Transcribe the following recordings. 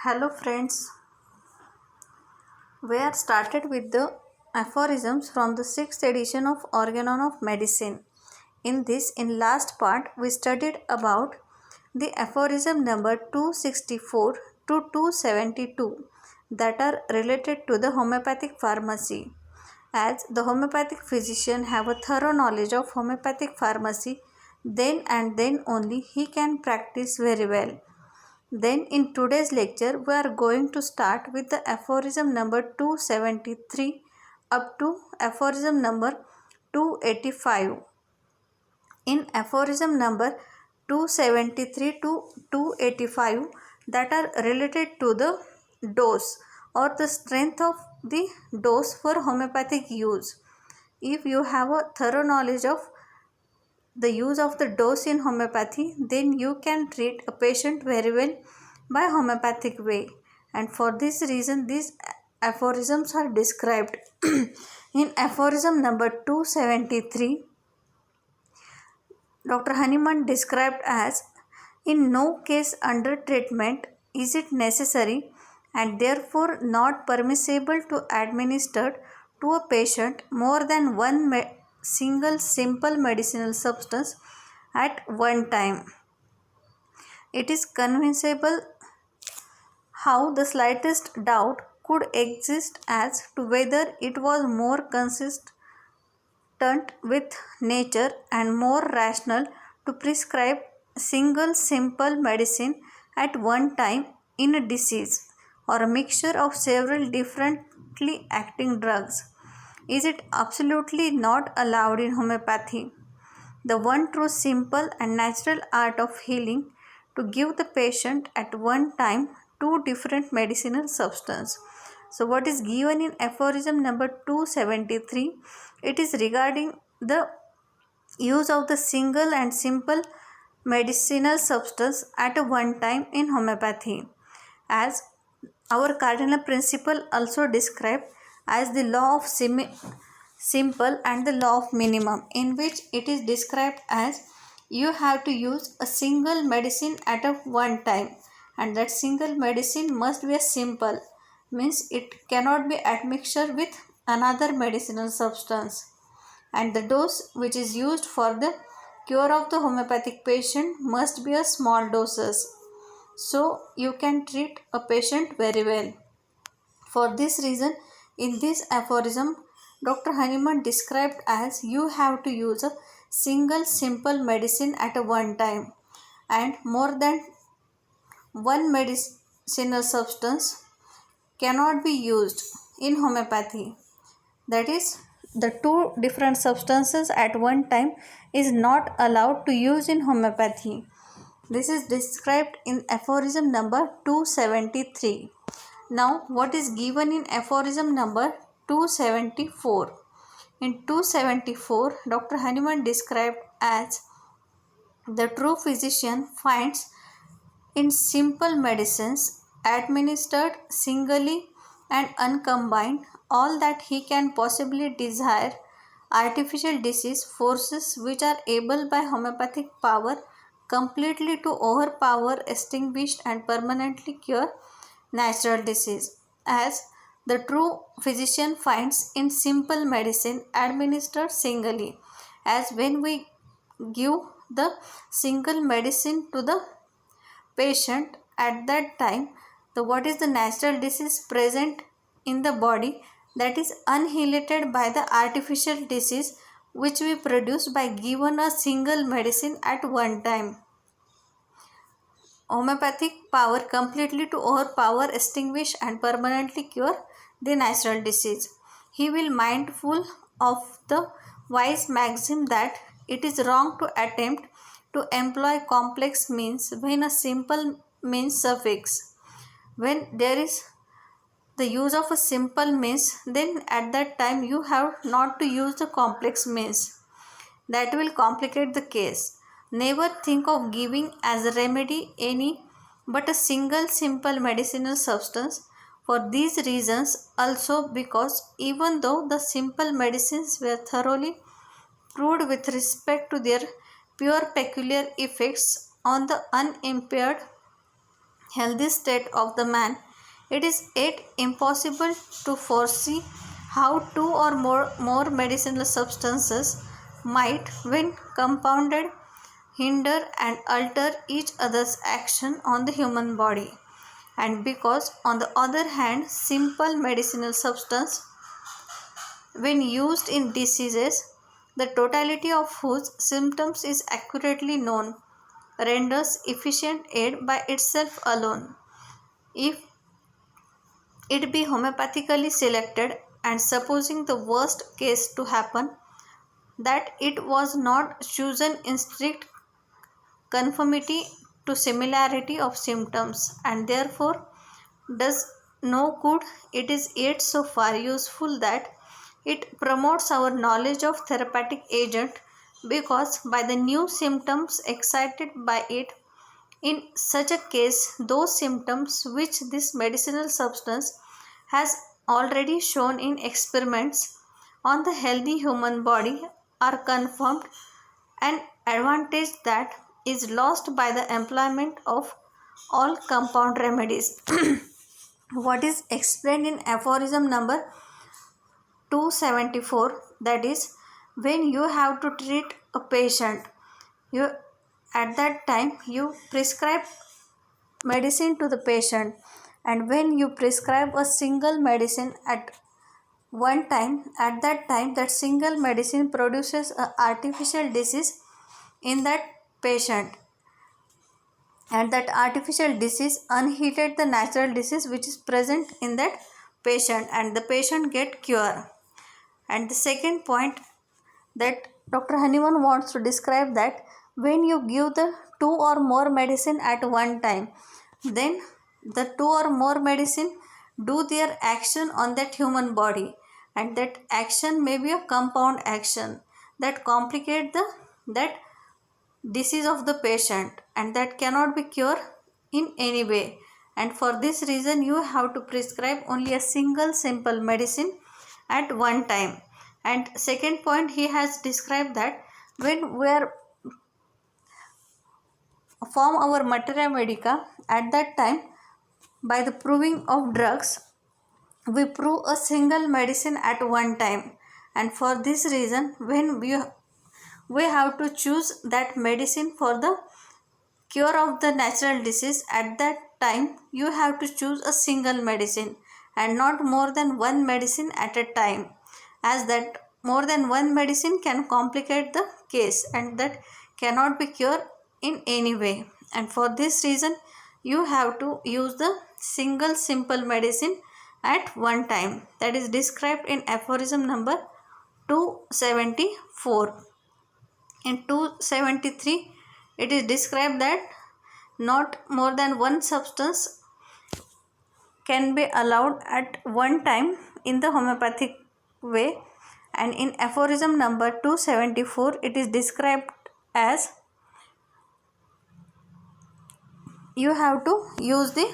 Hello friends, we are started with the aphorisms from the 6th edition of Organon of Medicine. In last part, we studied about the aphorism number 264 to 272 that are related to the homeopathic pharmacy. As the homeopathic physician have a thorough knowledge of homeopathic pharmacy, then and then only he can practice very well. Then in today's lecture we are going to start with the aphorism number 273 up to aphorism number 285. In aphorism number 273 to 285 that are related to the dose or the strength of the dose for homeopathic use. If you have a thorough knowledge of the use of the dose in homeopathy, then you can treat a patient very well by homeopathic way, and for this reason these aphorisms are described. In aphorism number 273, Dr. Hahnemann described as, in no case under treatment is it necessary and therefore not permissible to administer to a patient more than one single simple medicinal substance at one time. It is conceivable how the slightest doubt could exist as to whether it was more consistent with nature and more rational to prescribe single simple medicine at one time in a disease or a mixture of several differently acting drugs. Is it absolutely not allowed in homeopathy, the one true simple and natural art of healing, to give the patient at one time two different medicinal substances? So what is given in aphorism number 273? It is regarding the use of the single and simple medicinal substance at a one time in homeopathy, as our cardinal principle also described as the law of simple and the law of minimum, in which it is described as you have to use a single medicine at a one time, and that single medicine must be a simple, means it cannot be admixture with another medicinal substance, and the dose which is used for the cure of the homeopathic patient must be a small doses, so you can treat a patient very well. For this reason, in this aphorism, Dr. Hahnemann described as you have to use a single simple medicine at a one time, and more than one medicinal substance cannot be used in homeopathy. That is, the two different substances at one time is not allowed to use in homeopathy. This is described in aphorism number 273. Now, what is given in aphorism number 274? In 274, Dr. Hahnemann described as the true physician finds in simple medicines administered singly and uncombined all that he can possibly desire artificial disease forces which are able by homeopathic power completely to overpower, extinguish and permanently cure natural disease, as the true physician finds in simple medicine administered singly, as when we give the single medicine to the patient at that time, the what is the natural disease present in the body that is annihilated by the artificial disease which we produce by given a single medicine at one time. Homeopathic power completely to overpower, extinguish and permanently cure the natural disease. He will mindful of the wise maxim that it is wrong to attempt to employ complex means when a simple means suffice. When there is the use of a simple means, then at that time you have not to use the complex means. That will complicate the case. Never think of giving as a remedy any but a single simple medicinal substance. For these reasons also, because even though the simple medicines were thoroughly proved with respect to their pure peculiar effects on the unimpaired healthy state of the man, it is yet impossible to foresee how two or more medicinal substances might, when compounded, hinder and alter each other's action on the human body. And because, on the other hand, simple medicinal substance, when used in diseases, the totality of whose symptoms is accurately known, renders efficient aid by itself alone. If it be homeopathically selected, and supposing the worst case to happen, that it was not chosen in strict conformity to similarity of symptoms, and therefore does no good, it is yet so far useful that it promotes our knowledge of therapeutic agent, because by the new symptoms excited by it, in such a case, those symptoms which this medicinal substance has already shown in experiments on the healthy human body are confirmed, an advantage that is lost by the employment of all compound remedies. What is explained in aphorism number 274, that is, when you have to treat a patient, you at that time you prescribe medicine to the patient, and when you prescribe a single medicine at one time, at that time that single medicine produces a artificial disease in that patient, and that artificial disease unhealed the natural disease which is present in that patient, and the patient get cure. And the second point that Dr. Honeyman wants to describe, that when you give the two or more medicine at one time, then the two or more medicine do their action on that human body, and that action may be a compound action that complicate the that disease of the patient, and that cannot be cured in any way. And for this reason you have to prescribe only a single simple medicine at one time. And second point, he has described that when we are form our materia medica, at that time by the proving of drugs we prove a single medicine at one time, and for this reason when we have to choose that medicine for the cure of the natural disease, at that time you have to choose a single medicine and not more than one medicine at a time, as that more than one medicine can complicate the case and that cannot be cured in any way. And for this reason you have to use the single simple medicine at one time, that is described in aphorism number 274. In 273 it is described that not more than one substance can be allowed at one time in the homeopathic way, and in aphorism number 274 it is described as you have to use the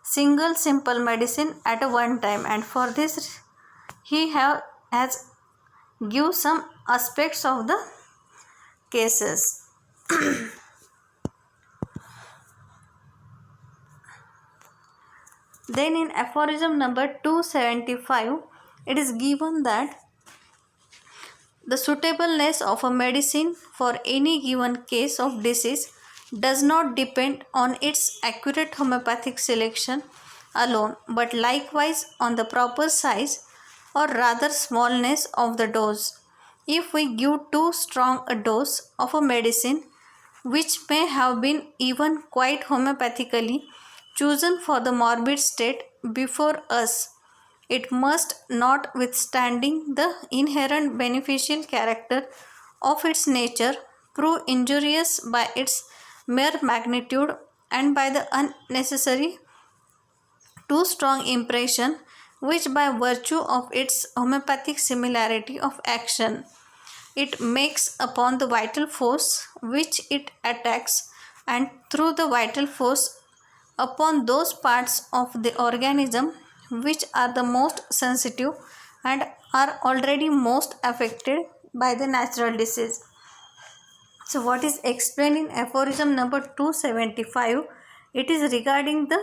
single simple medicine at a one time, and for this he has give some aspects of the cases. Then in aphorism number 275 it is given that the suitableness of a medicine for any given case of disease does not depend on its accurate homeopathic selection alone, but likewise on the proper size or rather smallness of the dose. If we give too strong a dose of a medicine which may have been even quite homeopathically chosen for the morbid state before us, it must, notwithstanding the inherent beneficial character of its nature, prove injurious by its mere magnitude and by the unnecessary too strong impression which, by virtue of its homeopathic similarity of action, it makes upon the vital force which it attacks, and through the vital force upon those parts of the organism which are the most sensitive and are already most affected by the natural disease. So what is explained in aphorism number 275 It is regarding the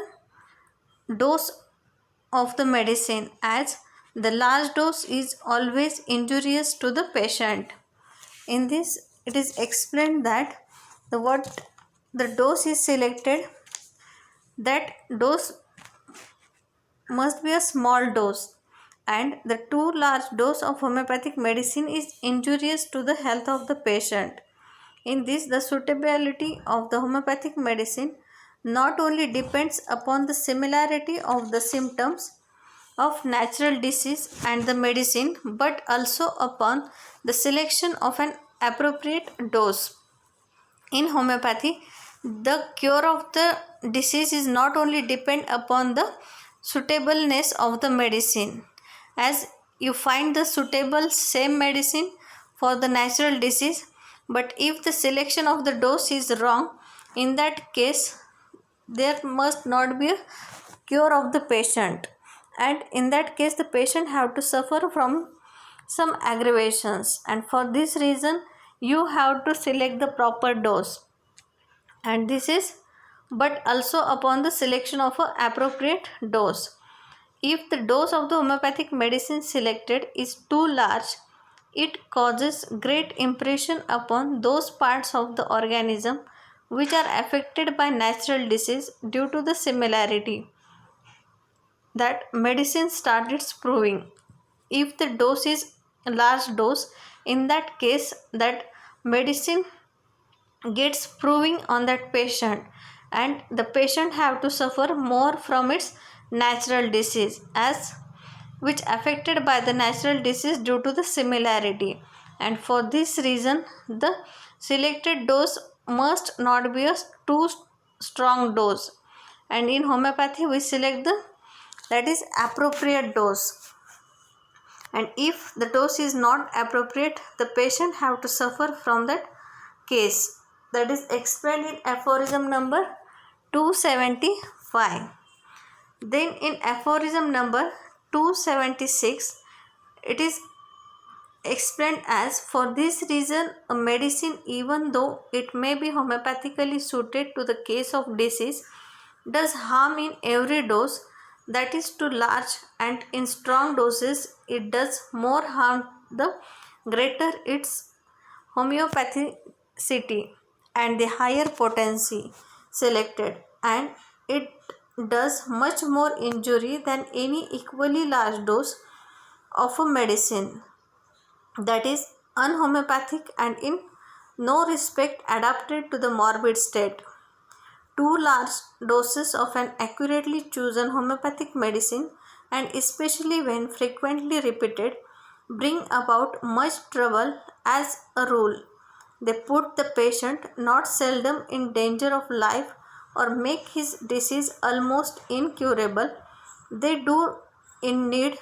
dose of the medicine, as the large dose is always injurious to the patient. In this, it is explained that what the dose is selected, that dose must be a small dose, and the too large dose of homeopathic medicine is injurious to the health of the patient. In this, the suitability of the homeopathic medicine not only depends upon the similarity of the symptoms of natural disease and the medicine, but also upon the selection of an appropriate dose. In homeopathy, the cure of the disease is not only depend upon the suitableness of the medicine, as you find the suitable same medicine for the natural disease, but if the selection of the dose is wrong, in that case there must not be a cure of the patient, and in that case the patient have to suffer from some aggravations, and for this reason you have to select the proper dose. And this is but also upon the selection of an appropriate dose. If the dose of the homeopathic medicine selected is too large, it causes great impression upon those parts of the organism which are affected by natural disease due to the similarity that medicine started proving. If the dose is a large dose, in that case that medicine gets proving on that patient, and the patient have to suffer more from its natural disease, as which affected by the natural disease due to the similarity, and for this reason the selected dose must not be a too strong dose, and in homeopathy we select the that is appropriate dose. And if the dose is not appropriate, the patient have to suffer from that case. That is explained in aphorism number 275. Then in aphorism number 276, it is explained as, for this reason a medicine, even though it may be homeopathically suited to the case of disease, does harm in every dose, that is too large, and in strong doses it does more harm the greater its homeopathicity and the higher potency selected, and it does much more injury than any equally large dose of a medicine that is unhomeopathic and in no respect adapted to the morbid state. Too large doses of an accurately chosen homeopathic medicine, and especially when frequently repeated, bring about much trouble. As a rule, they put the patient not seldom in danger of life or make his disease almost incurable. They do indeed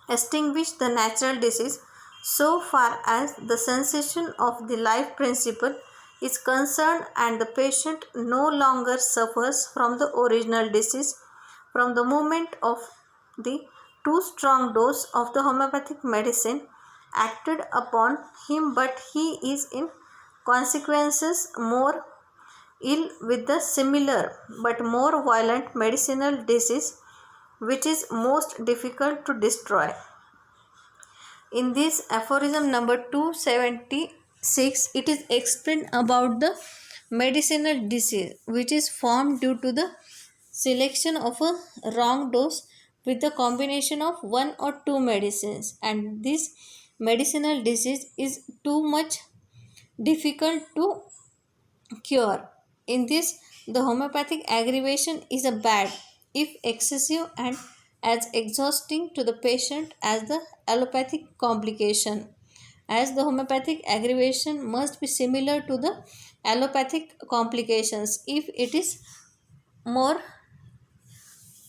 extinguish the natural disease so far as the cessation of the life principle is concerned, and the patient no longer suffers from the original disease from the moment of the too strong dose of the homeopathic medicine acted upon him, but he is in consequences more ill with the similar but more violent medicinal disease which is most difficult to destroy. In this aphorism number 276, it is explained about the medicinal disease which is formed due to the selection of a wrong dose with the combination of one or two medicines, and this medicinal disease is too much difficult to cure. In this, the homeopathic aggravation is a bad, if excessive, and as exhausting to the patient as the allopathic complication. As the homeopathic aggravation must be similar to the allopathic complications if it is more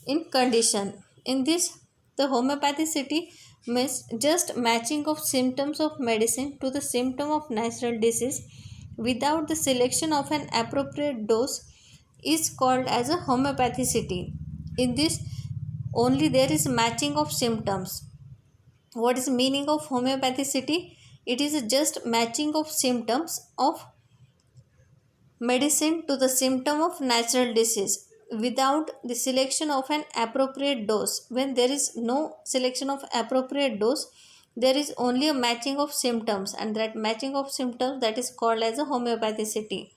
in condition. In this, the homeopathicity means just matching of symptoms of medicine to the symptom of natural disease without the selection of an appropriate dose is called as a homeopathicity. In this, only there is matching of symptoms. What is meaning of homeopathicity? It is just matching of symptoms of medicine to the symptom of natural disease without the selection of an appropriate dose. When there is no selection of appropriate dose, there is only a matching of symptoms, and that matching of symptoms, that is called as a homeopathicity.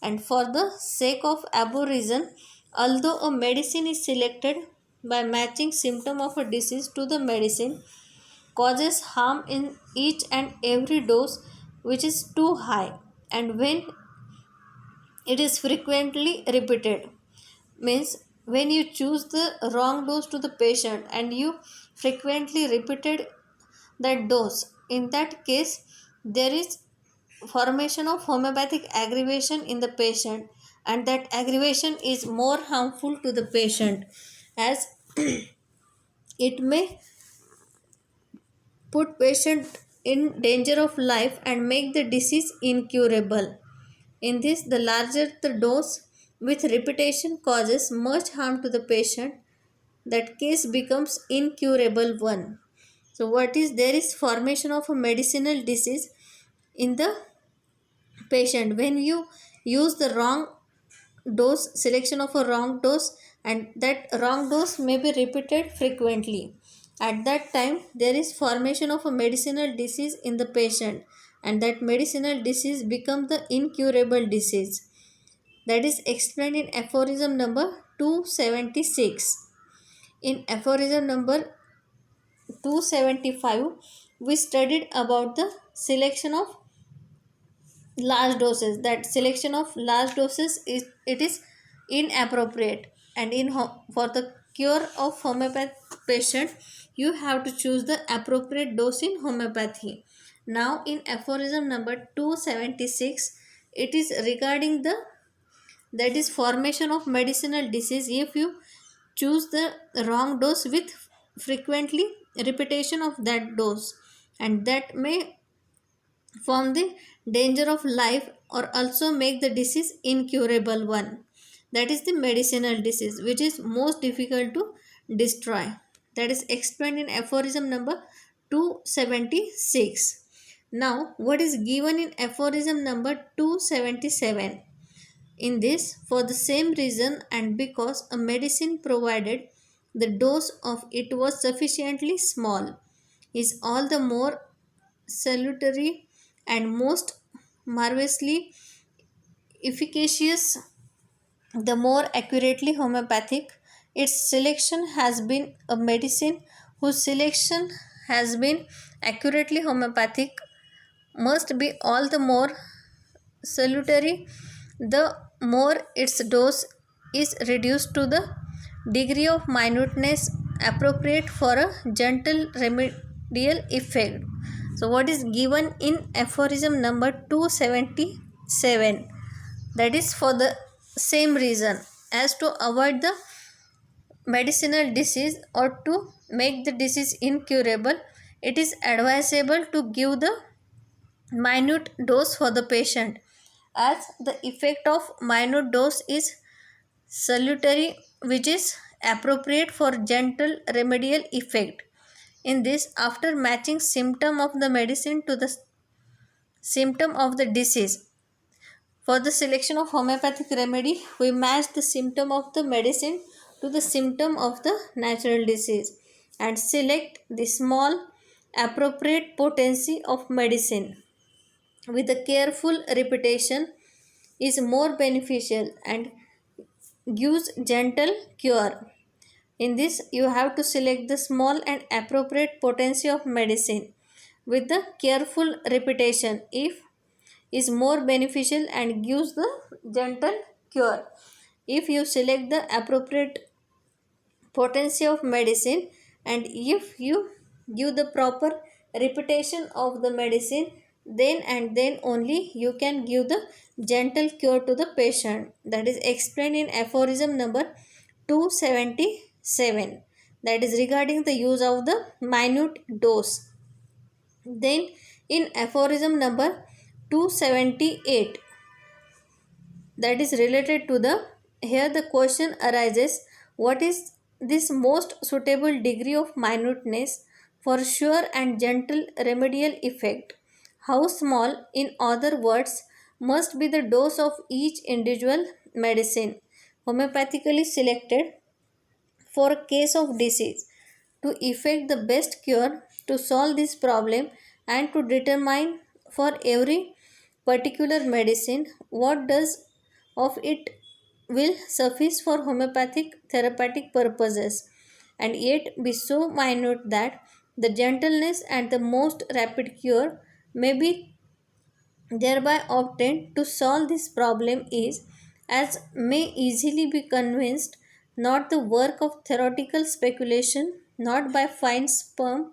And for the sake of above reason, although a medicine is selected by matching symptom of a disease to the medicine, causes harm in each and every dose which is too high, and when it is frequently repeated, means when you choose the wrong dose to the patient and you frequently repeated that dose, in that case there is formation of homeopathic aggravation in the patient, and that aggravation is more harmful to the patient, as it may put patient in danger of life and make the disease incurable. In this, the larger the dose with repetition causes much harm to the patient, that case becomes incurable one. So what is there is formation of a medicinal disease in the patient when you use the wrong dose, selection of a wrong dose, and that wrong dose may be repeated frequently. At that time there is formation of a medicinal disease in the patient, and that medicinal disease becomes the incurable disease. That is explained in aphorism number 276. In aphorism number 275, we studied about the selection of large doses. That selection of large doses is it is inappropriate, and for the cure of homeopath patient, you have to choose the appropriate dose in homeopathy. Now in aphorism number 276, it is regarding the, that is formation of medicinal disease if you choose the wrong dose with frequently repetition of that dose, and that may from the danger of life or also make the disease incurable one. That is the medicinal disease which is most difficult to destroy. That is explained in aphorism number 276. Now what is given in aphorism number 277? In this, for the same reason and because a medicine provided the dose of it was sufficiently small, is all the more salutary and most marvelously efficacious, the more accurately homeopathic. Its selection has been a medicine whose selection has been accurately homeopathic must be all the more salutary the more its dose is reduced to the degree of minuteness appropriate for a gentle remedial effect. So what is given in aphorism number 277? That is for the same reason, as to avoid the medicinal disease or to make the disease incurable, it is advisable to give the minute dose for the patient, as the effect of minute dose is salutary, which is appropriate for gentle remedial effect. In this, after matching symptom of the medicine to the symptom of the disease, for the selection of homeopathic remedy, we match the symptom of the medicine to the symptom of the natural disease and select the small appropriate potency of medicine with a careful repetition is more beneficial and gives gentle cure. In this, you have to select the small and appropriate potency of medicine with the careful repetition if is more beneficial and gives the gentle cure. If you select the appropriate potency of medicine and if you give the proper repetition of the medicine, then and then only you can give the gentle cure to the patient. That is explained in aphorism number 277, that is regarding the use of the minute dose. Then in aphorism number 278, that is related to the, here the question arises, what is this most suitable degree of minuteness for sure and gentle remedial effect? How small, in other words, must be the dose of each individual medicine homeopathically selected for a case of disease to effect the best cure to solve this problem and to determine for every particular medicine what does of it will suffice for homeopathic therapeutic purposes and yet be so minute that the gentleness and the most rapid cure may be thereby obtained to solve this problem is, as may easily be convinced, not the work of theoretical speculation, not by fine spun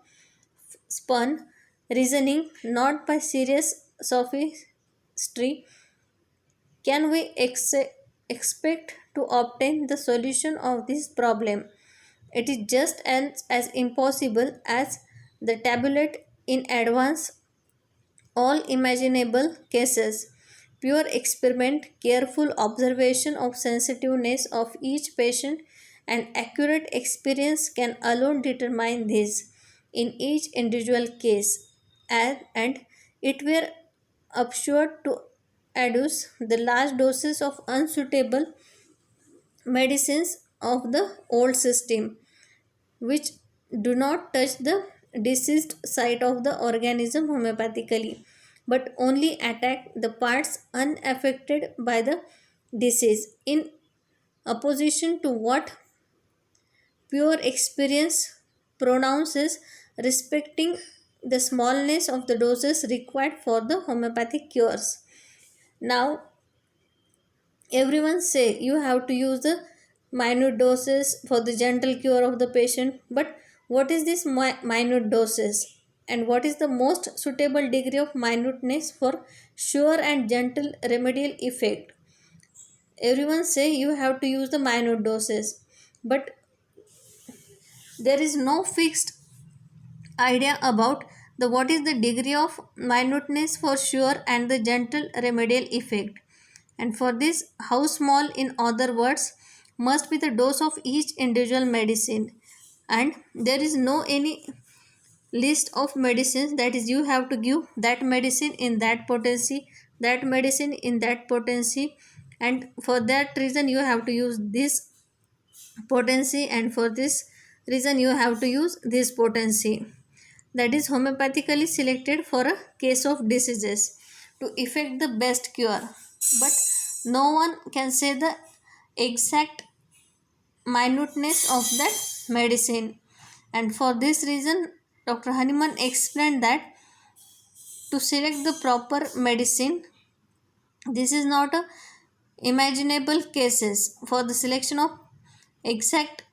reasoning, not by serious sophistry, can we expect to obtain the solution of this problem. It is just as impossible as the tabulate in advance all imaginable cases. Pure experiment, careful observation of sensitiveness of each patient, and accurate experience can alone determine this in each individual case. And it were absurd to adduce the large doses of unsuitable medicines of the old system which do not touch the diseased site of the organism homeopathically, but only attack the parts unaffected by the disease, in opposition to what pure experience pronounces respecting the smallness of the doses required for the homeopathic cures. Now, everyone say you have to use the minute doses for the gentle cure of the patient, but what is this minute doses and what is the most suitable degree of minuteness for sure and gentle remedial effect? Everyone say you have to use the minute doses, but there is no fixed idea about the what is the degree of minuteness for sure and the gentle remedial effect. And for this, how small, in other words, must be the dose of each individual medicine. And there is no any list of medicines, that is you have to give that medicine in that potency, that medicine in that potency, and for that reason you have to use this potency, and for this reason you have to use this potency. That is homeopathically selected for a case of diseases to effect the best cure, but no one can say the exact minuteness of that medicine. And for this reason Dr. Hahnemann explained that to select the proper medicine, this is not a imaginable cases. For the selection of exact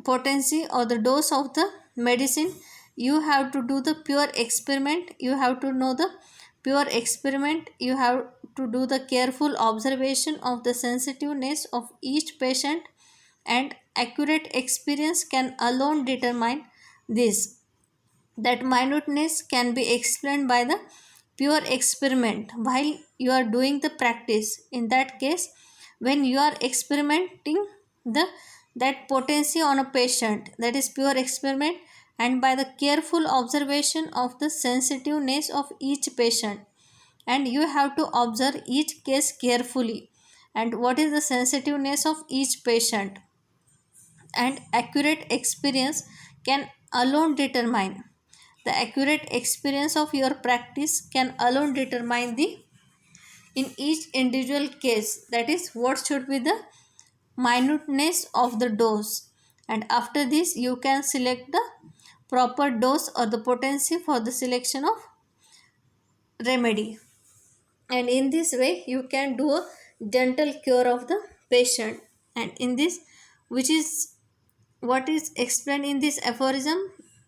potency or the dose of the medicine, you have to do the pure experiment, you have to know the pure experiment, you have to do the careful observation of the sensitiveness of each patient, and accurate experience can alone determine this. That minuteness can be explained by the pure experiment while you are doing the practice. In that case, when you are experimenting the that potency on a patient, that is pure experiment, and by the careful observation of the sensitiveness of each patient, and you have to observe each case carefully and what is the sensitiveness of each patient, and accurate experience can alone determine the accurate experience of your practice can alone determine the in each individual case, that is what should be the minuteness of the dose. And after this you can select the proper dose or the potency for the selection of remedy, and in this way you can do a gentle cure of the patient. And in this, which is what is explained in this aphorism,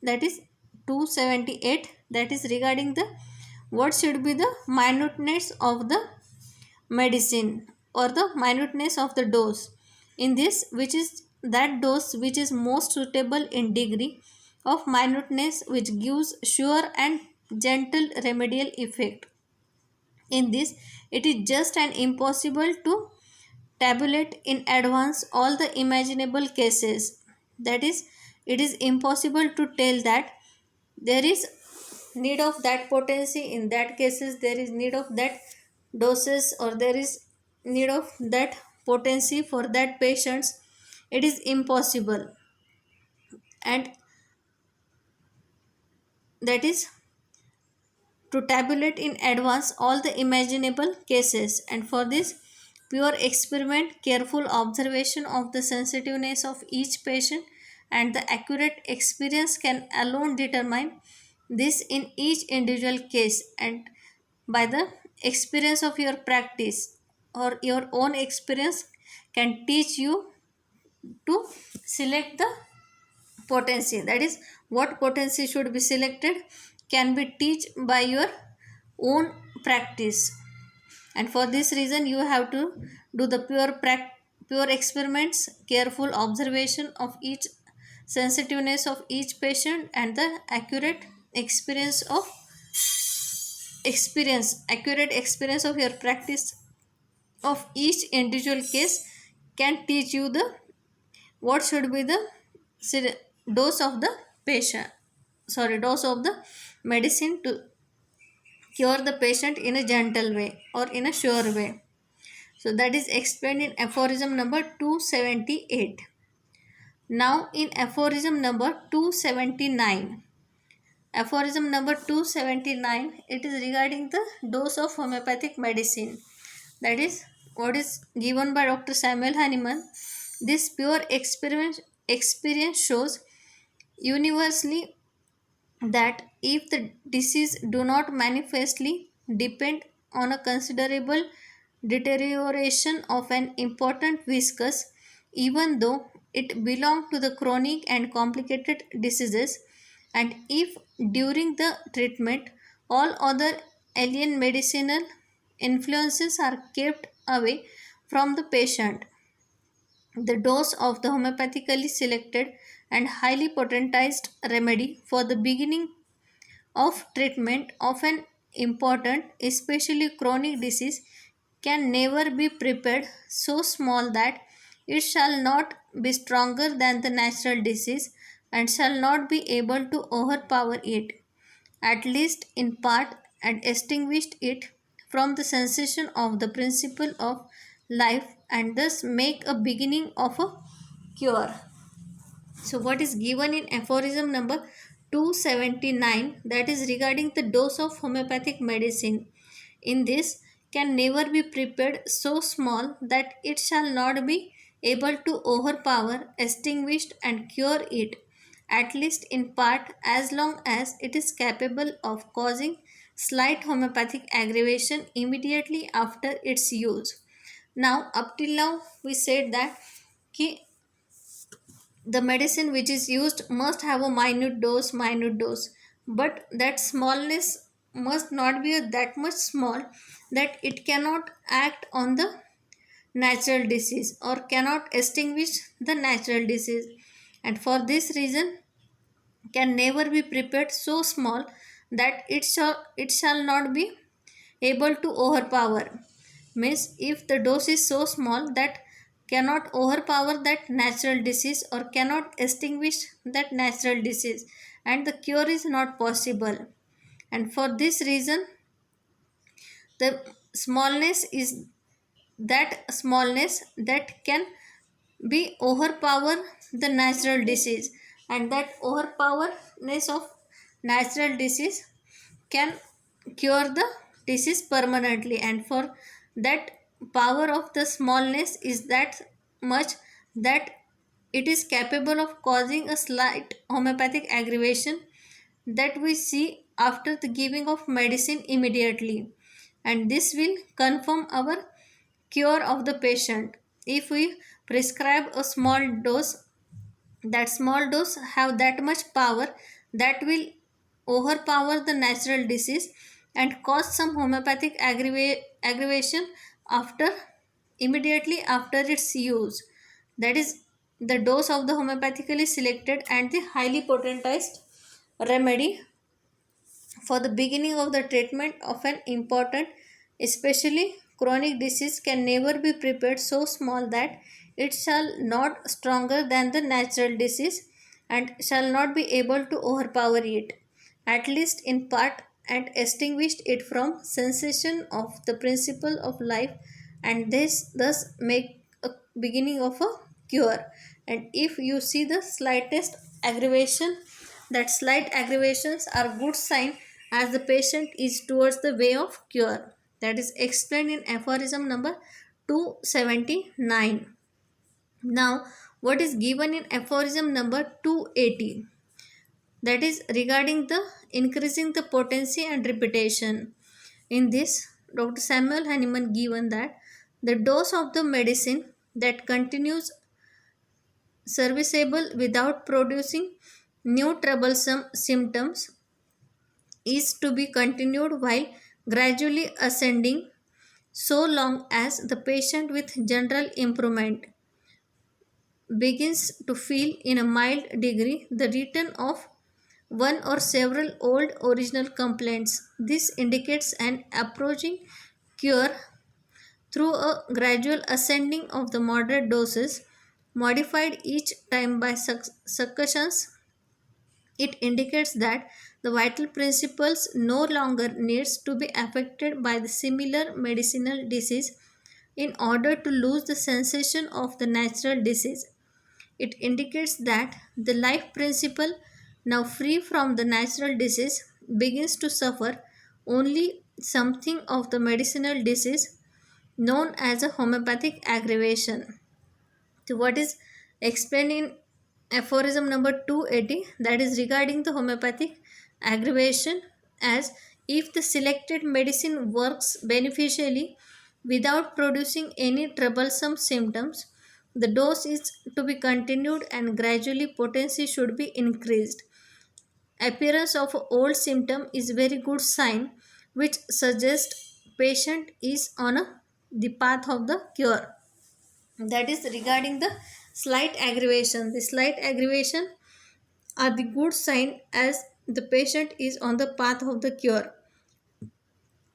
that is 278, that is regarding the what should be the minuteness of the medicine or the minuteness of the dose. In this, which is that dose which is most suitable in degree of minuteness, which gives sure and gentle remedial effect. In this, it is just and impossible to tabulate in advance all the imaginable cases. That is, it is impossible to tell that there is need of that potency, in that cases there is need of that doses or there is need of that potency for that patients, it is impossible. And that is to tabulate in advance all the imaginable cases, and for this pure experiment, careful observation of the sensitiveness of each patient and the accurate experience can alone determine this in each individual case. And by the experience of your practice or your own experience can teach you to select the potency, that is what potency should be selected can be teach by your own practice. And for this reason you have to do the pure experiments, careful observation of each sensitiveness of each patient and the accurate experience of your practice of each individual case can teach you the what should be the dose of the patient, dose of the medicine to cure the patient in a gentle way or in a sure way. So that is explained in aphorism number 278. Now in aphorism number 279. Aphorism number 279, it is regarding the dose of homeopathic medicine. That is what is given by Dr. Samuel Hahnemann. This pure experience shows universally that if the disease do not manifestly depend on a considerable deterioration of an important viscous, even though it belong to the chronic and complicated diseases, and if during the treatment all other alien medicinal influences are kept away from the patient, the dose of the homeopathically selected and highly potentized remedy for the beginning of treatment of an important, especially chronic disease, can never be prepared so small that it shall not be stronger than the natural disease and shall not be able to overpower it, at least in part, and extinguish it from the sensation of the principle of life, and thus make a beginning of a cure. So, what is given in aphorism number 279, that is regarding the dose of homeopathic medicine. In this, can never be prepared so small that it shall not be able to overpower, extinguish, and cure it, at least in part, as long as it is capable of causing slight homeopathic aggravation immediately after its use. Now, up till now, we said that the medicine which is used must have a minute dose, but that smallness must not be that much small that it cannot act on the natural disease or cannot extinguish the natural disease, and for this reason can never be prepared so small that it shall not be able to overpower. Means if the dose is so small that cannot overpower that natural disease or cannot extinguish that natural disease, and the cure is not possible, and for this reason the smallness is that smallness that can be overpower the natural disease, and that overpowerness of natural disease can cure the disease permanently, and for that power of the smallness is that much that it is capable of causing a slight homeopathic aggravation that we see after the giving of medicine immediately, and this will confirm our cure of the patient. If we prescribe a small dose, that small dose have that much power that will overpower the natural disease and cause some homeopathic aggravation after immediately after its use. That is the dose of the homeopathically selected and the highly potentized remedy for the beginning of the treatment of an important, especially chronic disease, can never be prepared so small that it shall not stronger than the natural disease and shall not be able to overpower it, at least in part, and extinguished it from cessation of the principle of life, and this thus make a beginning of a cure. And if you see the slightest aggravation, that slight aggravations are good sign as the patient is towards the way of cure. That is explained in aphorism number 279. Now, what is given in aphorism number 280? That is regarding the increasing the potency and repetition. In this, Dr. Samuel Hahnemann given that the dose of the medicine that continues serviceable without producing new troublesome symptoms is to be continued while gradually ascending so long as the patient with general improvement begins to feel in a mild degree the return of one or several old original complaints. This indicates an approaching cure through a gradual ascending of the moderate doses, modified each time by succussions. It indicates that the vital principles no longer needs to be affected by the similar medicinal disease in order to lose the sensation of the natural disease. It indicates that the life principle, now free from the natural disease, begins to suffer only something of the medicinal disease known as a homeopathic aggravation. So, what is explained in aphorism number 280, that is regarding the homeopathic aggravation, as if the selected medicine works beneficially without producing any troublesome symptoms, the dose is to be continued and gradually potency should be increased. Appearance of old symptom is very good sign which suggests patient is on the path of the cure. That is regarding the slight aggravation. The slight aggravation are the good sign as the patient is on the path of the cure.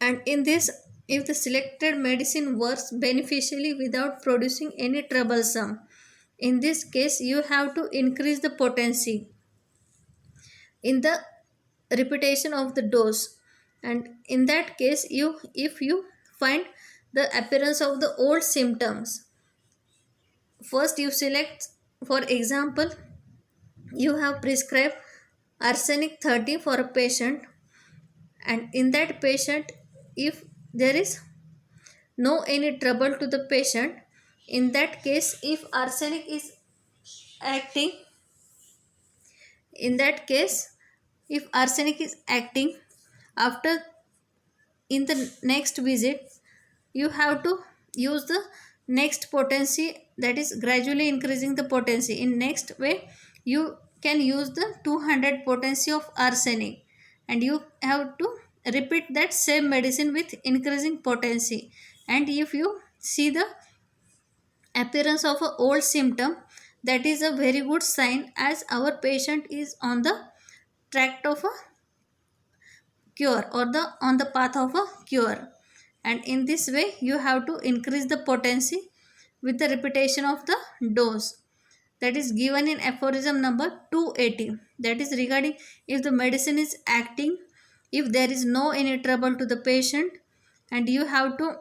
And in this, if the selected medicine works beneficially without producing any troublesome, in this case you have to increase the potency in the repetition of the dose. And in that case, you if you find the appearance of the old symptoms, first you select, for example, you have prescribed arsenic 30 for a patient, and in that patient, if there is no any trouble to the patient, in that case, if arsenic is acting, in that case, if arsenic is acting after, in the next visit, you have to use the next potency, that is gradually increasing the potency. In next way, you can use the 200 potency of arsenic, and you have to repeat that same medicine with increasing potency. And if you see the appearance of a old symptom, that is a very good sign as our patient is on the tract of a cure or the on the path of a cure. And in this way you have to increase the potency with the repetition of the dose, that is given in aphorism number 280. That is regarding if the medicine is acting, if there is no any trouble to the patient, and you have to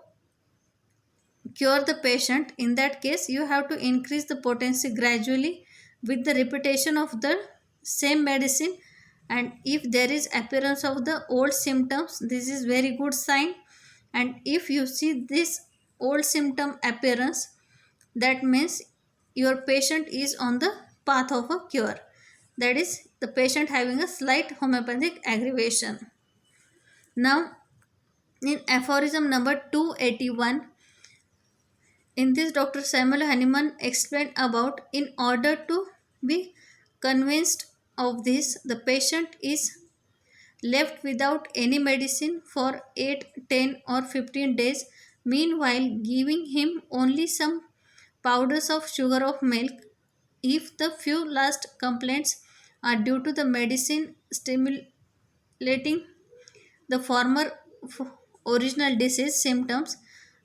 cure the patient, in that case you have to increase the potency gradually with the repetition of the same medicine. And if there is appearance of the old symptoms, this is very good sign. And if you see this old symptom appearance, that means your patient is on the path of a cure, that is the patient having a slight homeopathic aggravation. Now, in aphorism number 281, in this, Dr. Samuel Hahnemann explained about in order to be convinced of this, the patient is left without any medicine for 8, 10, or 15 days, meanwhile giving him only some powders of sugar of milk. If the few last complaints are due to the medicine stimulating the former original disease symptoms,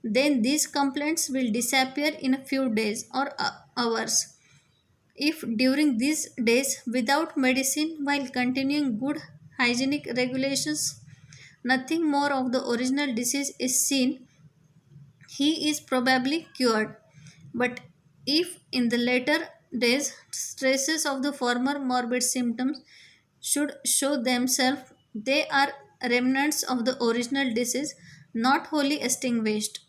then these complaints will disappear in a few days or hours. If during these days without medicine, while continuing good hygienic regulations, nothing more of the original disease is seen, he is probably cured. But if in the later days traces of the former morbid symptoms should show themselves, they are remnants of the original disease, not wholly extinguished,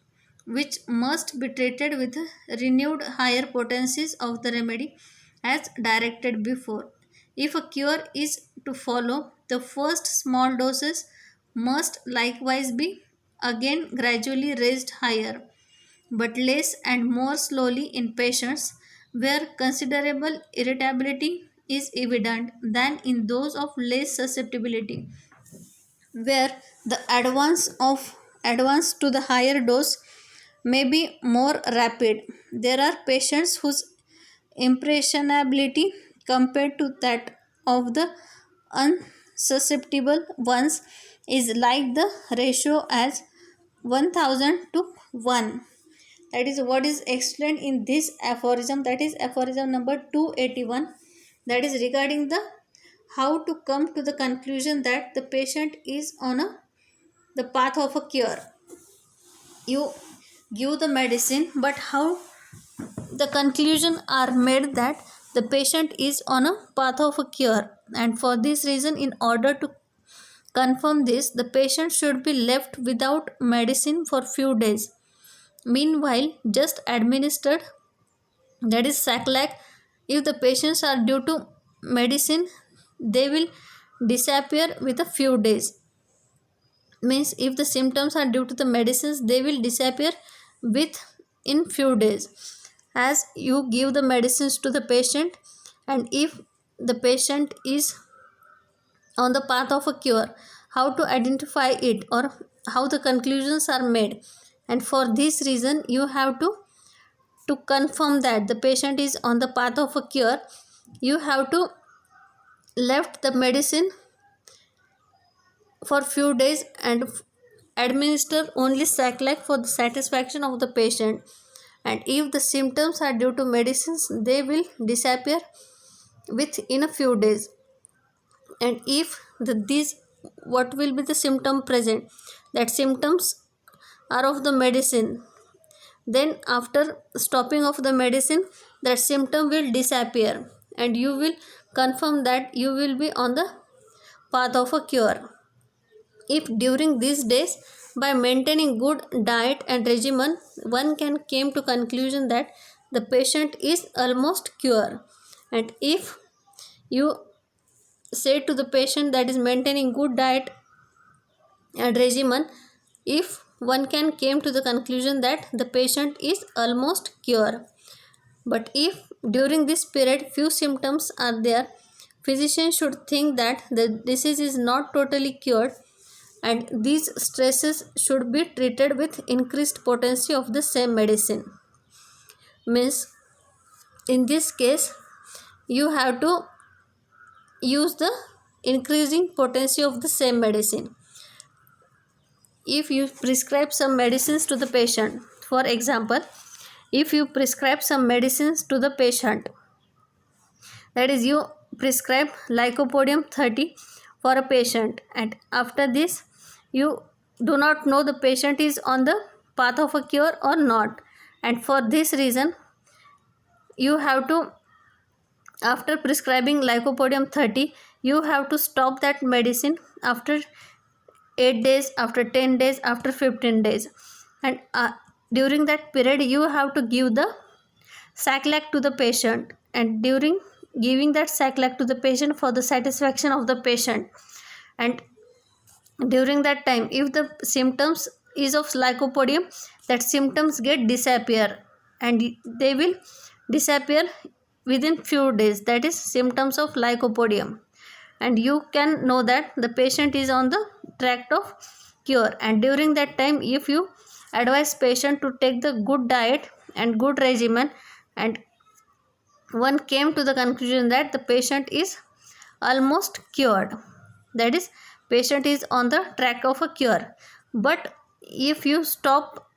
which must be treated with renewed higher potencies of the remedy as directed before. If a cure is to follow, the first small doses must likewise be again gradually raised higher, but less and more slowly in patients where considerable irritability is evident than in those of less susceptibility, where the advance to the higher dose may be more rapid. There are patients whose impressionability compared to that of the unsusceptible ones is like the ratio as 1000 to 1. That is what is explained in this aphorism, that is aphorism number 281, that is regarding the how to come to the conclusion that the patient is on the path of a cure. You give the medicine, but how the conclusion are made that the patient is on a path of a cure, and for this reason, in order to confirm this, the patient should be left without medicine for few days. Meanwhile, just administered, that is Saclac. If the patients are due to medicine, they will disappear with a few days. Means if the symptoms are due to the medicines, they will disappear with in few days, as you give the medicines to the patient, and if the patient is on the path of a cure, how to identify it or how the conclusions are made. And for this reason, you have to confirm that the patient is on the path of a cure, you have to left the medicine for few days and administer only Saclac for the satisfaction of the patient. And if the symptoms are due to medicines, they will disappear within a few days. And if these what will be the symptom present, that symptoms are of the medicine, then after stopping of the medicine, that symptom will disappear, and you will confirm that you will be on the path of a cure. If during these days, by maintaining good diet and regimen, one can came to conclusion that the patient is almost cured, and if you say to the patient that is maintaining good diet and regimen, if one can came to the conclusion that the patient is almost cured. But if during this period few symptoms are there, physician should think that the disease is not totally cured, and these stresses should be treated with increased potency of the same medicine. Means in this case, you have to use the increasing potency of the same medicine. If you prescribe some medicines to the patient, for example, if you prescribe some medicines to the patient, that is you prescribe lycopodium 30 for a patient, and after this you do not know the patient is on the path of a cure or not, and for this reason you have to, after prescribing lycopodium 30, you have to stop that medicine after 8 days, after 10 days, after 15 days, and during that period you have to give the Saclac to the patient, and during giving that Saclac to the patient for the satisfaction of the patient, and during that time if the symptoms is of lycopodium, that symptoms get disappear, and they will disappear within few days, that is symptoms of lycopodium, and you can know that the patient is on the track of cure. And during that time, if you advise patient to take the good diet and good regimen, and one came to the conclusion that the patient is almost cured, that is patient is on the track of a cure. But if you stop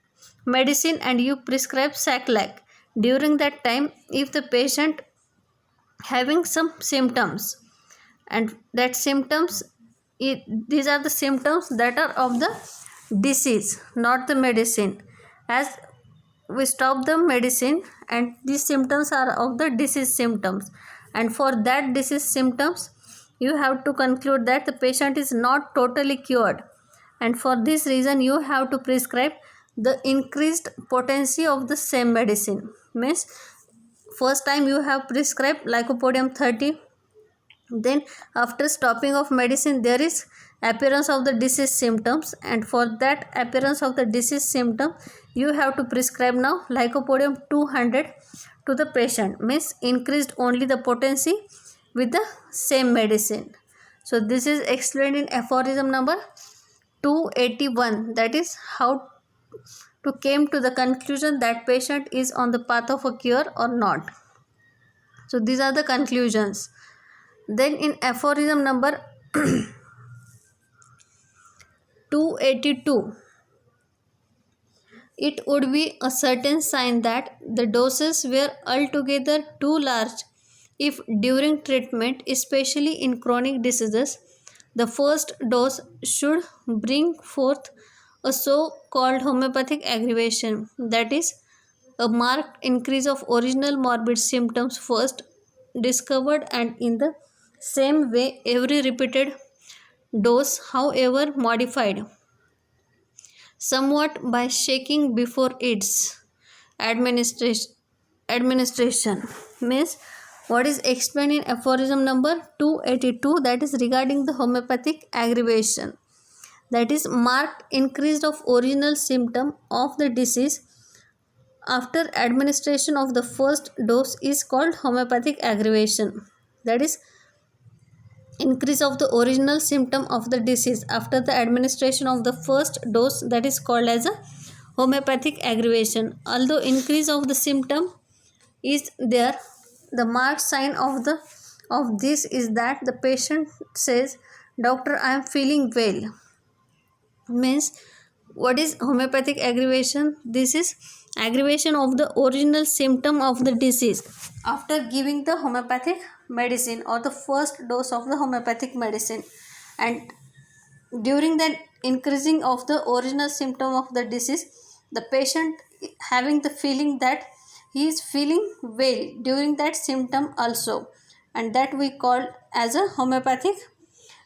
medicine and you prescribe Saclac, during that time if the patient having some symptoms, and that symptoms these are the symptoms that are of the disease, not the medicine. As we stop the medicine and these symptoms are of the disease symptoms, and for that disease symptoms you have to conclude that the patient is not totally cured, and for this reason you have to prescribe the increased potency of the same medicine. Means first time you have prescribed lycopodium 30, then after stopping of medicine there is appearance of the disease symptoms, and for that appearance of the disease symptom you have to prescribe now lycopodium 200 to the patient. Means increased only the potency with the same medicine. So this is explained in aphorism number 281, that is how to came to the conclusion that patient is on the path of a cure or not. So these are the conclusions. Then in aphorism number 282, it would be a certain sign that the doses were altogether too large if during treatment, especially in chronic diseases, the first dose should bring forth a so-called homeopathic aggravation, that is, a marked increase of original morbid symptoms first discovered, and in the same way every repeated dose, however modified somewhat by shaking before its administration. Means what is explained in aphorism number 282, that is regarding the homeopathic aggravation, that is marked increase of original symptom of the disease after administration of the first dose is called homeopathic aggravation, that is increase of the original symptom of the disease after the administration of the first dose, that is called as a homeopathic aggravation. Although increase of the symptom is there, the marked sign of this is that the patient says, doctor, I am feeling well. Means what is homeopathic aggravation? This is aggravation of the original symptom of the disease after giving the homeopathic medicine or the first dose of the homeopathic medicine, and during that increasing of the original symptom of the disease, the patient having the feeling that he is feeling well during that symptom also, and that we call as a homeopathic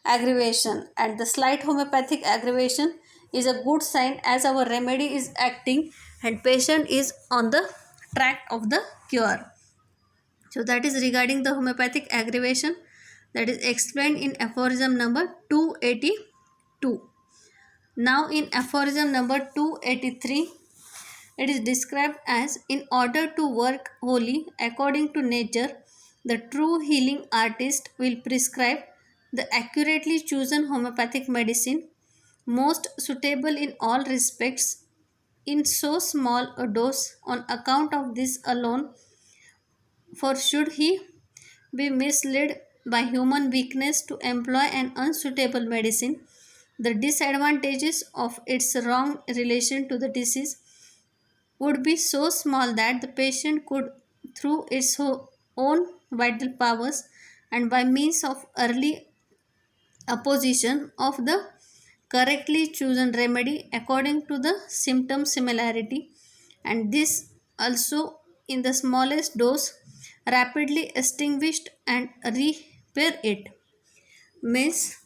aggravation. And the slight homeopathic aggravation is a good sign as our remedy is acting and patient is on the track of the cure. So that is regarding the homeopathic aggravation, that is explained in aphorism number 282. Now in aphorism number 283, it is described as, in order to work wholly according to nature, the true healing artist will prescribe the accurately chosen homeopathic medicine, most suitable in all respects, in so small a dose on account of this alone. For should he be misled by human weakness to employ an unsuitable medicine, the disadvantages of its wrong relation to the disease would be so small that the patient could, through its own vital powers and by means of early opposition of the correctly chosen remedy according to the symptom similarity, and this also in the smallest dose, rapidly extinguished and repair it. Means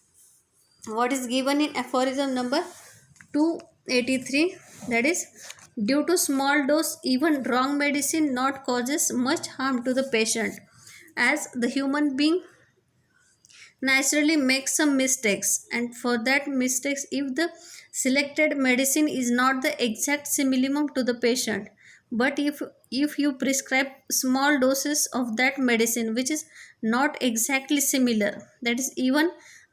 what is given in aphorism number 283, that is, due to small dose even wrong medicine not causes much harm to the patient, as the human being naturally makes some mistakes, and for that mistakes, if the selected medicine is not the exact simillimum to the patient, but if you prescribe small doses of that medicine which is not exactly similar, that is even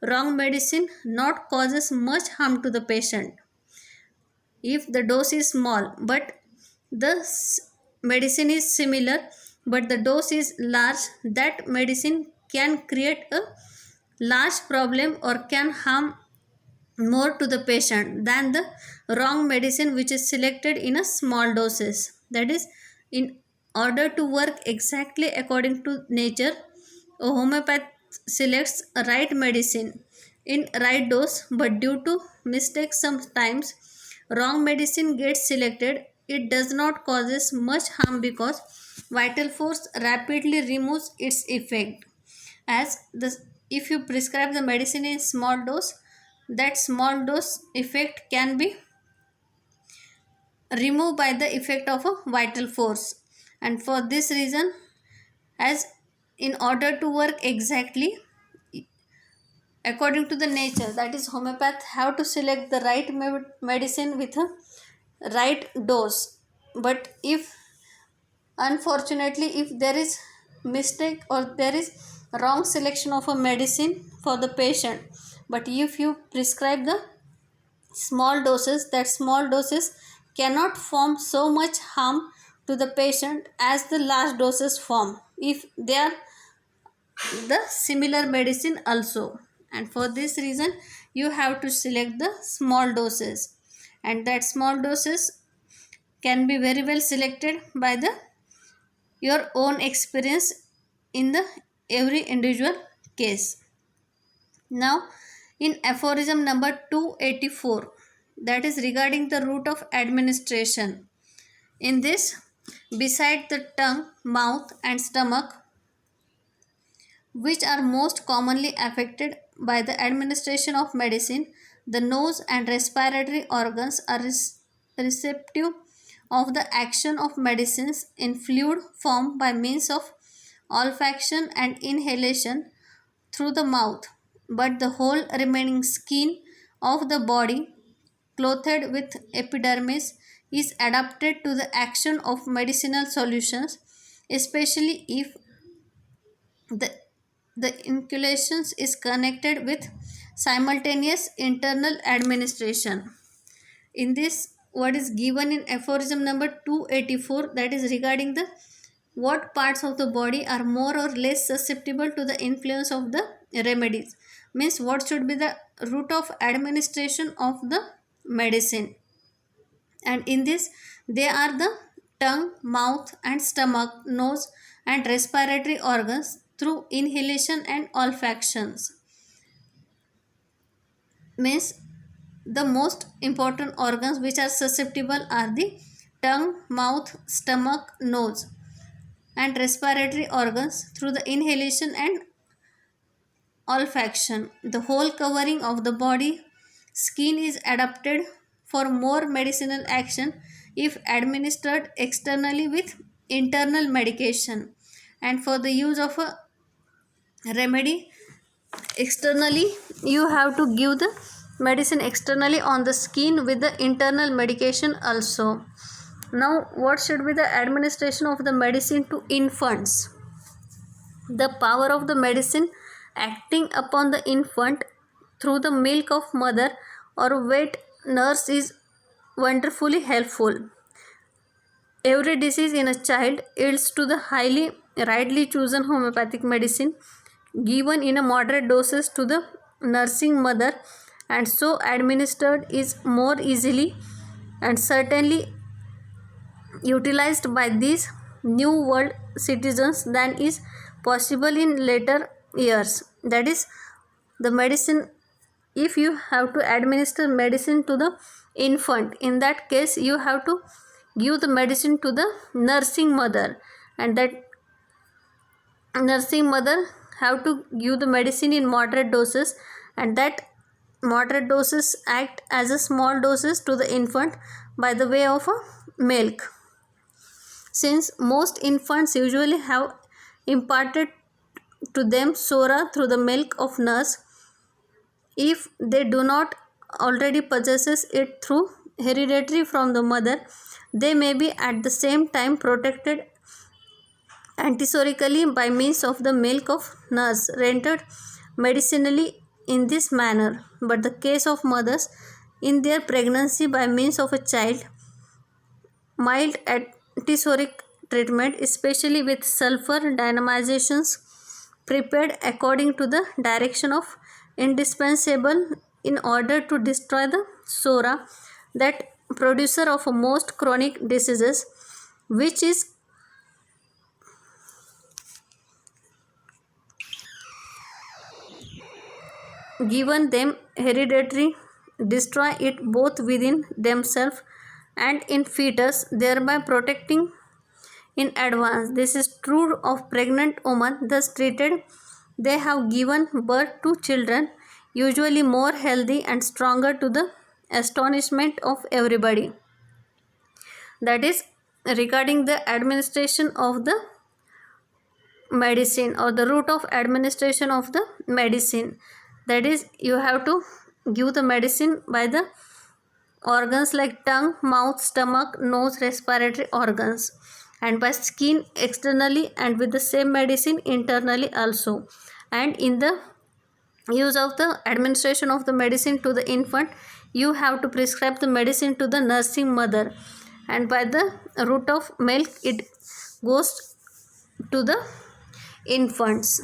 wrong medicine not causes much harm to the patient. If the dose is small but the medicine is similar but the dose is large, that medicine can create a large problem or can harm more to the patient than the wrong medicine which is selected in a small doses. That is, in order to work exactly according to nature, a homeopath selects a right medicine in right dose, but due to mistakes sometimes wrong medicine gets selected. It does not causes much harm because vital force rapidly removes its effect. As the if you prescribe the medicine in small dose, that small dose effect can be removed by the effect of a vital force. And for this reason, as in order to work exactly according to the nature, that is homeopath have to select the right medicine with a right dose. But if unfortunately if there is mistake or there is wrong selection of a medicine for the patient, but if you prescribe the small doses, that small doses cannot form so much harm to the patient as the large doses form if they are the similar medicine also. And for this reason you have to select the small doses, and that small doses can be very well selected by the your own experience in the every individual case. Now in aphorism number 284, that is regarding the route of administration. In this, beside the tongue, mouth and stomach, which are most commonly affected by the administration of medicine, the nose and respiratory organs are receptive of the action of medicines in fluid form by means of olfaction and inhalation through the mouth, but the whole remaining skin of the body, clothed with epidermis, is adapted to the action of medicinal solutions, especially if the, the inoculations is connected with simultaneous internal administration. In this, what is given in aphorism number 284, that is regarding the what parts of the body are more or less susceptible to the influence of the remedies, means what should be the route of administration of the medicine. And in this they are the tongue, mouth and stomach, nose and respiratory organs through inhalation and olfactions. Means the most important organs which are susceptible are the tongue, mouth, stomach, nose and respiratory organs through the inhalation and olfaction. The whole covering of the body skin is adapted for more medicinal action if administered externally with internal medication. And for the use of a remedy externally, you have to give the medicine externally on the skin with the internal medication also. Now what should be the administration of the medicine to infants? The power of the medicine acting upon the infant through the milk of mother or wet nurse is wonderfully helpful. Every disease in a child yields to the highly rightly chosen homeopathic medicine given in a moderate doses to the nursing mother, and so administered is more easily and certainly utilized by these new world citizens than is possible in later years. That is, the medicine, if you have to administer medicine to the infant, in that case you have to give the medicine to the nursing mother, and that nursing mother have to give the medicine in moderate doses, and that moderate doses act as a small doses to the infant by the way of a milk. Since most infants usually have imparted to them sora through the milk of nurse, if they do not already possesses it through hereditary from the mother, they may be at the same time protected antisorically by means of the milk of nurse rendered medicinally in this manner. But the case of mothers in their pregnancy by means of a child, mild antisoric treatment, especially with sulfur dynamizations prepared according to the direction of indispensable in order to destroy the sora, that producer of most chronic diseases, which is given them hereditary destroy it both within themselves and in fetus, thereby protecting in advance. This is true of pregnant women thus treated. They have given birth to children, usually more healthy and stronger to the astonishment of everybody. That is regarding the administration of the medicine or the route of administration of the medicine. That is, you have to give the medicine by the organs like tongue, mouth, stomach, nose, respiratory organs, and by skin externally, and with the same medicine internally also. And in the use of the administration of the medicine to the infant, you have to prescribe the medicine to the nursing mother, and by the route of milk it goes to the infants.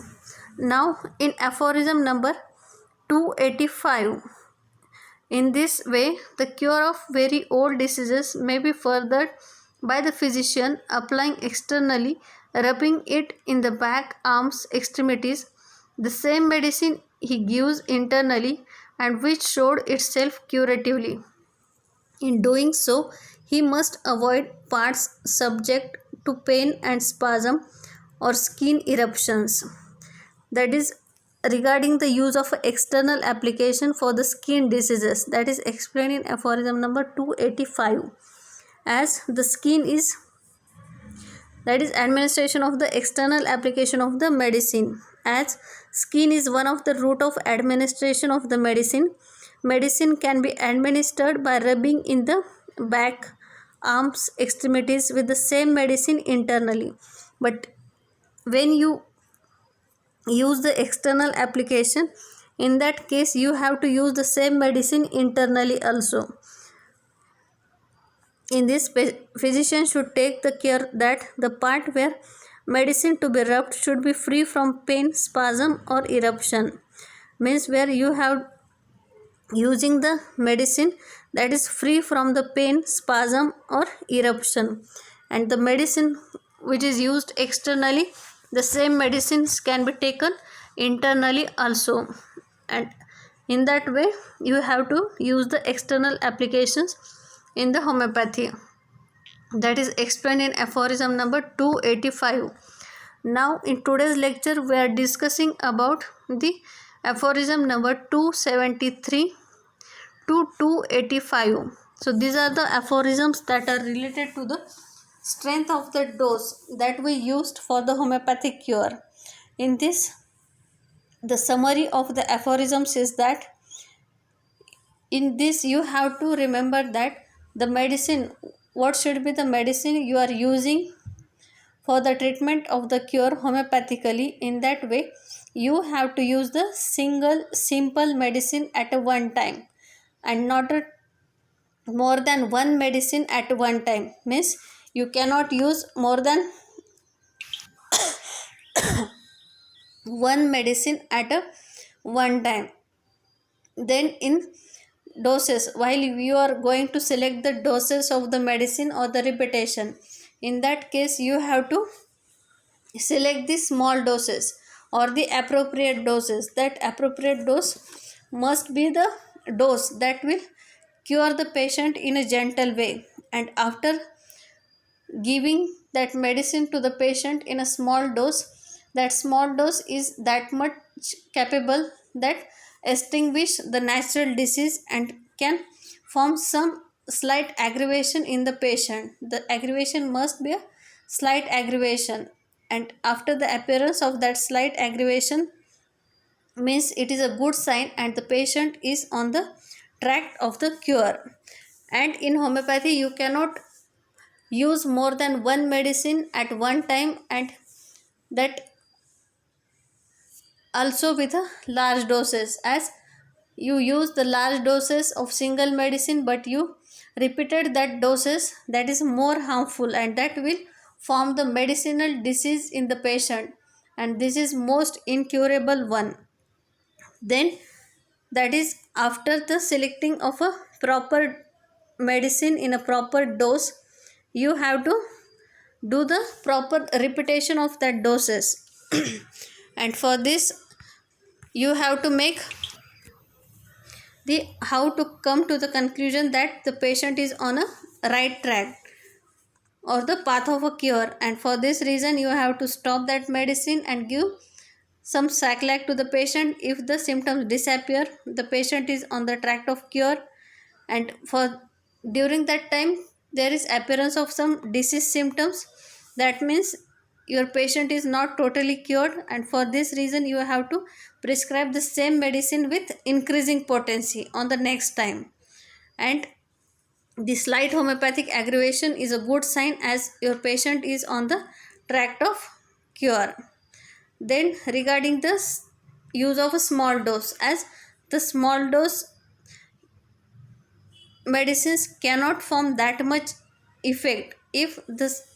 Now in aphorism number 285, in this way the cure of very old diseases may be furthered by the physician applying externally, rubbing it in the back, arms, extremities, the same medicine he gives internally and which showed itself curatively. In doing so, he must avoid parts subject to pain and spasm or skin eruptions. That is regarding the use of external application for the skin diseases, that is explained in aphorism number 285. As the skin is, that is administration of the external application of the medicine, as skin is one of the route of administration of the medicine. Medicine can be administered by rubbing in the back, arms, extremities with the same medicine internally, but when you use the external application, in that case you have to use the same medicine internally also. In this, physician should take the care that the part where medicine to be rubbed should be free from pain, spasm or eruption. Means where you have using the medicine that is free from the pain, spasm or eruption. And the medicine which is used externally, the same medicines can be taken internally also. And in that way you have to use the external applications in the homeopathy. That is explained in aphorism number 285. Now in today's lecture we are discussing about the aphorism number 273 to 285. So these are the aphorisms that are related to the strength of the dose that we used for the homeopathic cure. In this, the summary of the aphorisms is that in this you have to remember that the medicine, what should be the medicine you are using for the treatment of the cure homeopathically. In that way you have to use the single simple medicine at a one time, and not more than one medicine at one time. Means you cannot use more than one medicine at a one time. Then in doses, while you are going to select the doses of the medicine or the repetition, in that case you have to select the small doses or the appropriate doses. That appropriate dose must be the dose that will cure the patient in a gentle way. And after giving that medicine to the patient in a small dose, that small dose is that much capable that extinguish the natural disease and can form some slight aggravation in the patient. The aggravation must be a slight aggravation, and after the appearance of that slight aggravation means it is a good sign and the patient is on the track of the cure. And in homeopathy you cannot use more than one medicine at one time, and that also with a large doses. As you use the large doses of single medicine but you repeated that doses, that is more harmful and that will form the medicinal disease in the patient, and this is most incurable one. Then that is after the selecting of a proper medicine in a proper dose, you have to do the proper repetition of that doses and for this you have to make the how to come to the conclusion that the patient is on a right track or the path of a cure. And for this reason you have to stop that medicine and give some Saclac to the patient. If the symptoms disappear, the patient is on the track of cure. And for during that time there is appearance of some disease symptoms, that means your patient is not totally cured, and for this reason you have to prescribe the same medicine with increasing potency on the next time. And the slight homeopathic aggravation is a good sign as your patient is on the track of cure. Then regarding the use of a small dose, as the small dose medicines cannot form that much effect if this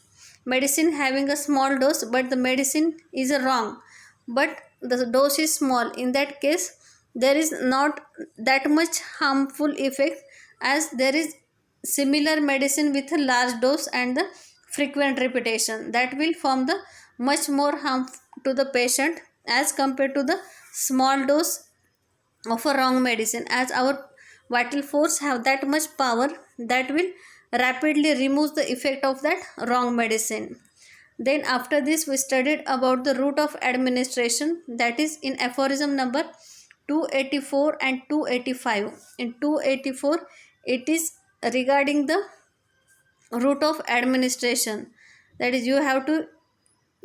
medicine having a small dose but the medicine is wrong, but the dose is small, in that case there is not that much harmful effect as there is similar medicine with a large dose and the frequent repetition that will form the much more harm to the patient as compared to the small dose of a wrong medicine, as our vital force have that much power that will rapidly remove the effect of that wrong medicine. Then after this we studied about the route of administration, that is in aphorism number 284 and 285. In 284 it is regarding the route of administration, that is you have to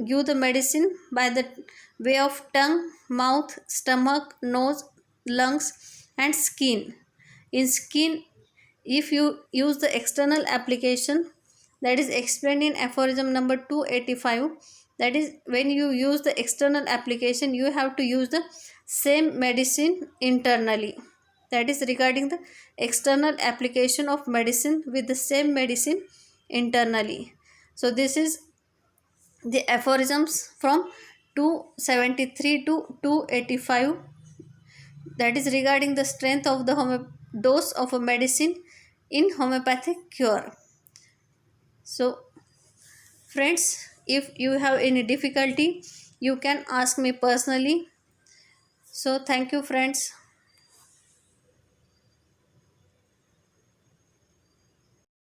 give the medicine by the way of tongue, mouth, stomach, nose, lungs and skin. In skin, if you use the external application, that is explained in aphorism number 285, that is when you use the external application you have to use the same medicine internally, that is regarding the external application of medicine with the same medicine internally. So this is the aphorisms from 273 to 285, that is regarding the strength of the dose of a medicine in homeopathic cure. So friends, if you have any difficulty you can ask me personally. So thank you friends.